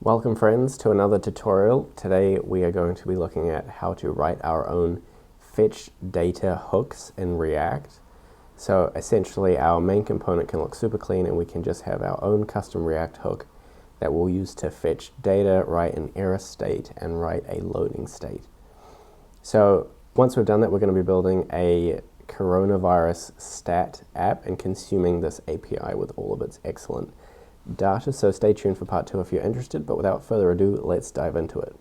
Welcome friends to another tutorial. Today we are going to be looking at how to write our own fetch data hooks in React. So essentially our main component can look super clean and we can just have our own custom React hook that we'll use to fetch data, write an error state, and write a loading state. So once we've done that, we're going to be building a coronavirus stat app and consuming this API with all of its excellent data. So stay tuned for part 2 if you're interested, but without further ado, let's dive into it.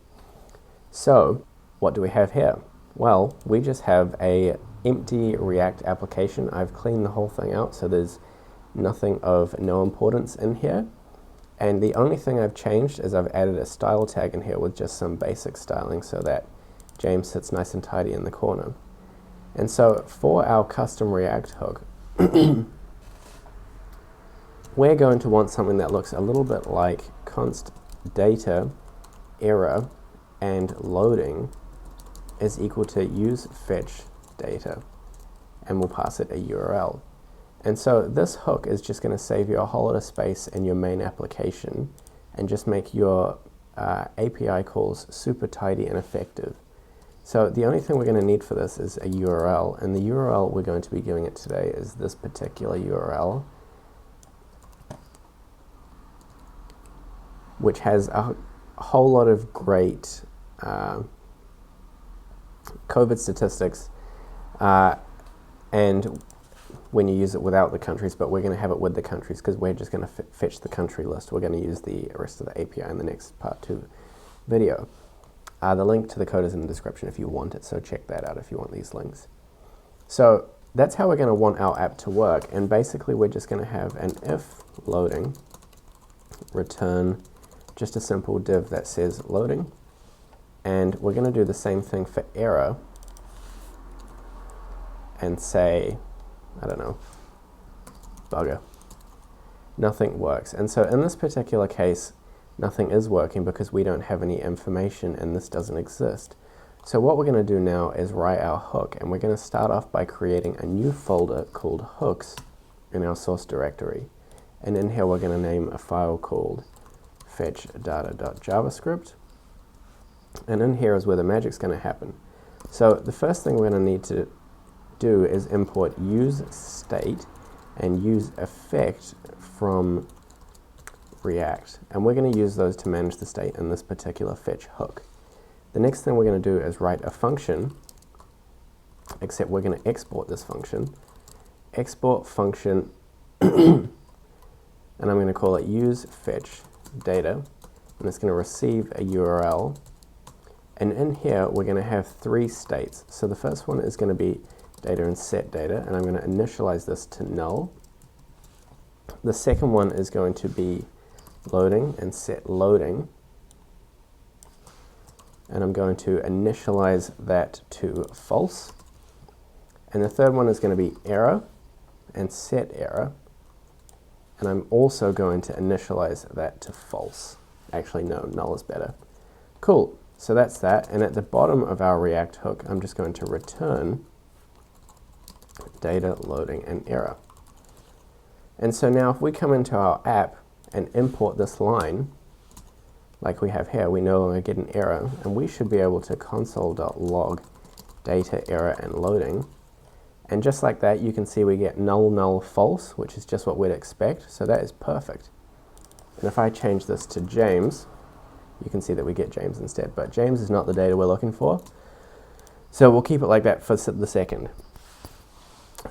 So what do we have here? Well, we just have a empty React application. I've cleaned the whole thing out, so there's nothing of no importance in here. And the only thing I've changed is I've added a style tag in here with just some basic styling so that James sits nice and tidy in the corner. And so for our custom React hook, we're going to want something that looks a little bit like const data error and loading is equal to useFetch data, and we'll pass it a URL. And so this hook is just going to save you a whole lot of space in your main application and just make your API calls super tidy and effective. So the only thing we're going to need for this is a URL, and the URL we're going to be giving it today is this particular URL, which has a whole lot of great COVID statistics and when you use it without the countries, but we're going to have it with the countries because we're just going to fetch the country list. We're going to use the rest of the API in the next part 2 video. The link to the code is in the description if you want it, so check that out if you want these links. So that's how we're going to want our app to work, and basically we're just going to have an if loading return just a simple div that says loading, and we're going to do the same thing for error and say, I don't know, bugger. Nothing works. And so in this particular case, nothing is working because we don't have any information and this doesn't exist. So what we're going to do now is write our hook, and we're going to start off by creating a new folder called hooks in our source directory. And in here we're going to name a file called fetch.data.javascript, and in here is where the magic's going to happen. So the first thing we're going to need to do is import useState and useEffect from React, and we're going to use those to manage the state in this particular fetch hook. The next thing we're going to do is write a function, except we're going to export this function. Export function and I'm going to call it useFetch data, and it's going to receive a URL, and in here we're going to have 3 states. So the first one is going to be data and set data, and I'm going to initialize this to null. The second one is going to be loading and set loading, and I'm going to initialize that to false. And the third one is going to be error and set error, and I'm also going to initialize that to false. Actually, no, null is better. Cool, so that's that, and at the bottom of our React hook, I'm just going to return data, loading, and error. And so now if we come into our app and import this line, like we have here, we no longer get an error, and we should be able to console.log data, error, and loading. And just like that, you can see we get null, null, false, which is just what we'd expect, so that is perfect. And if I change this to James, you can see that we get James instead, but James is not the data we're looking for, so we'll keep it like that for the second.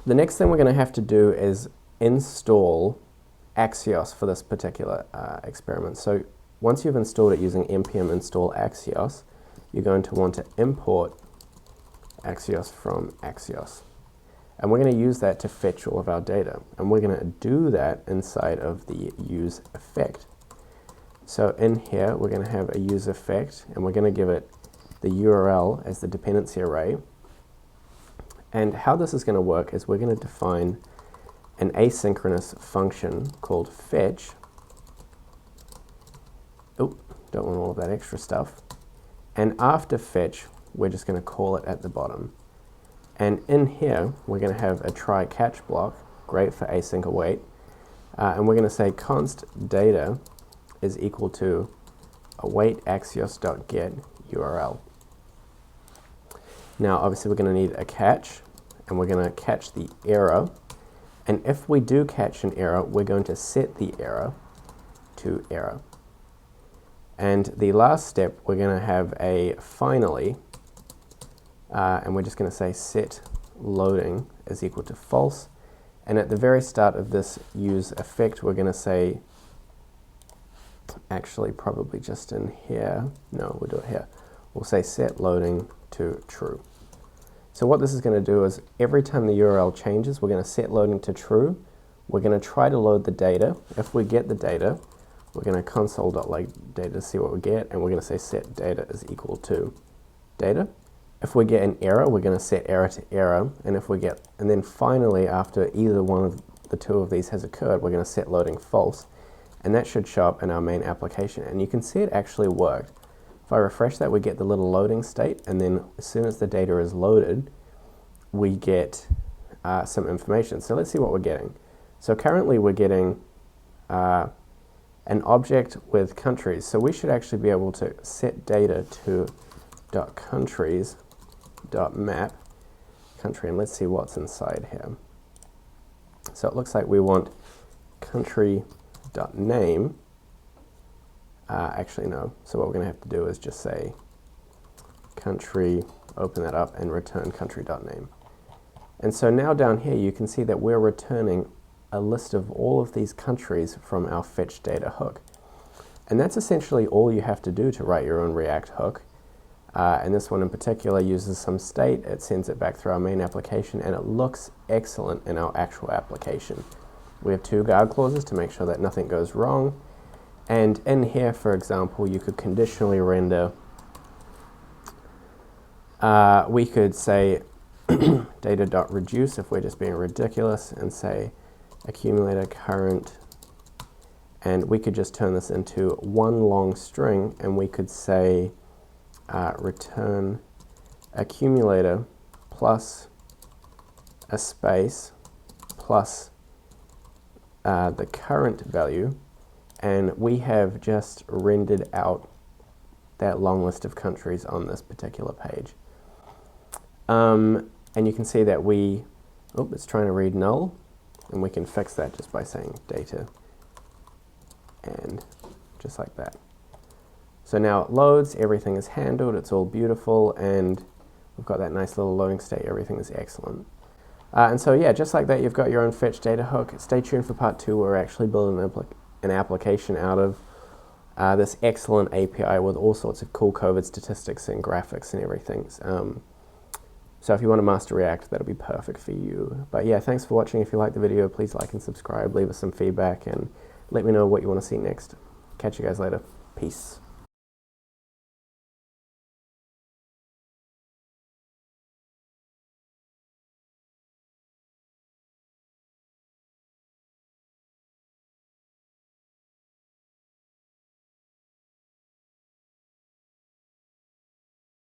The next thing we're going to have to do is install Axios for this particular experiment. So once you've installed it using npm install Axios, you're going to want to import Axios from Axios. And we're going to use that to fetch all of our data. And we're going to do that inside of the useEffect. So in here, we're going to have a useEffect, and we're going to give it the URL as the dependency array. And how this is going to work is we're going to define an asynchronous function called fetch. Oh, don't want all of that extra stuff. And after fetch, we're just going to call it at the bottom. And in here, we're going to have a try catch block, great for async await, and we're going to say const data is equal to await axios.get URL. Now obviously we're going to need a catch, and we're going to catch the error, and if we do catch an error, we're going to set the error to error. And the last step, we're going to have a finally, and we're just going to say set loading is equal to false. And at the very start of this useEffect, we're going to say, actually probably just in here, no, we'll do it here. We'll say set loading to true. So what this is going to do is every time the URL changes, we're going to set loading to true. We're going to try to load the data. If we get the data, we're going to console.log_data to see what we get, and we're going to say set data is equal to data. If we get an error, we're going to set error to error, and then finally, after either one of the two of these has occurred, we're going to set loading false, and that should show up in our main application. And you can see it actually worked. If I refresh that, we get the little loading state, and then as soon as the data is loaded, we get some information. So let's see what we're getting. So currently we're getting an object with countries. So we should actually be able to set data to .countries.map country, and let's see what's inside here. So it looks like we want country.name. Actually no, so what we're going to have to do is just say country, open that up, and return country.name. And so now down here you can see that we're returning a list of all of these countries from our fetch data hook. And that's essentially all you have to do to write your own React hook. And this one in particular uses some state, it sends it back through our main application, and it looks excellent in our actual application. We have two guard clauses to make sure that nothing goes wrong. And in here, for example, you could conditionally render, we could say data.reduce if we're just being ridiculous, and say accumulator current, and we could just turn this into one long string, and we could say return accumulator plus a space plus the current value, and we have just rendered out that long list of countries on this particular page. And you can see that it's trying to read null, and we can fix that just by saying data, and just like that. So now it loads, everything is handled, it's all beautiful, and we've got that nice little loading state, everything is excellent. And so yeah, just like that, you've got your own fetch data hook. Stay tuned for part 2, where we're actually building an application out of this excellent API with all sorts of cool COVID statistics and graphics and everything. So if you want to master React, that'll be perfect for you. But yeah, thanks for watching. If you liked the video, please like and subscribe, leave us some feedback, and let me know what you want to see next. Catch you guys later. Peace.